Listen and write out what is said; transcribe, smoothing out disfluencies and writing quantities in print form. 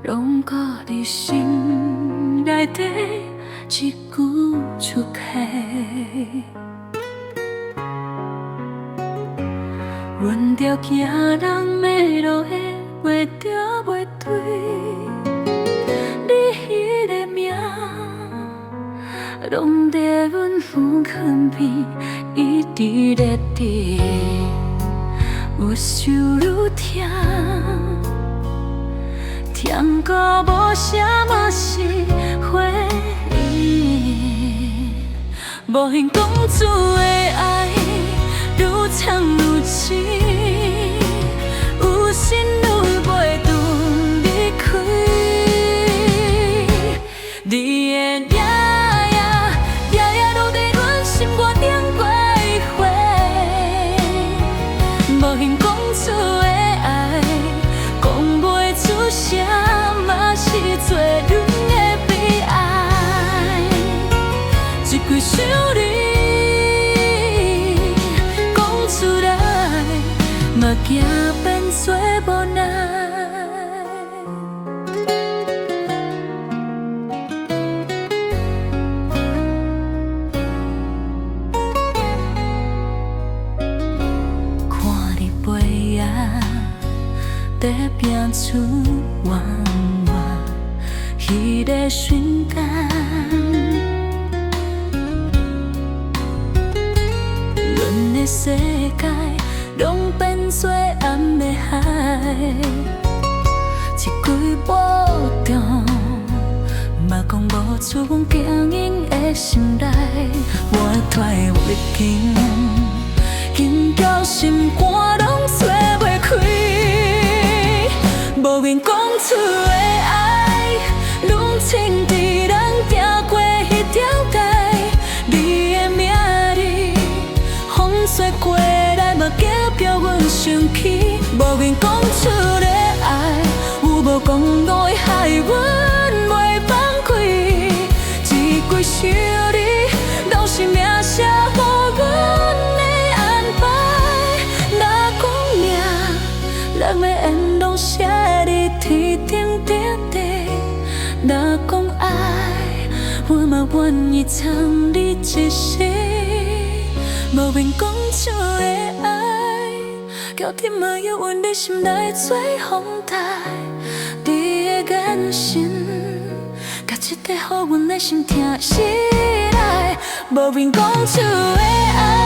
拢搁伫心内底一句出气。阮着行人迷路的袂着袂对，你迄个名，拢在阮耳根边，一直在滴，越想愈痛，痛到无什么是回忆，无限讲出的爱，愈长愈深，有心愈袂住离开，你的名夜夜落在阮心肝顶徘徊，无限讲出的爱，讲袂出声，嘛是做人的悲哀，一句想你。嘛惊变做无奈，看你背影在拼出弯弯，迄个瞬间。世界拢变做暗的海，一句无中，嘛讲无出阮经营的心内，我脱的围巾，紧到心肝拢洗袂开，无缘讲出的爱，拢藏伫咱行过迄条街。说过来嘛，隔壁阮生气，无缘讲出的爱，有无讲都会害阮袂放开。一句想你，都是命写予阮的安排。若讲命，人的缘拢写伫天顶地地。若讲爱，我嘛愿意藏你一世。无缘讲出的爱，叫天嘛要阮的心内做风台，你的眼神，甲一块予阮的心疼起来。无缘讲出的爱。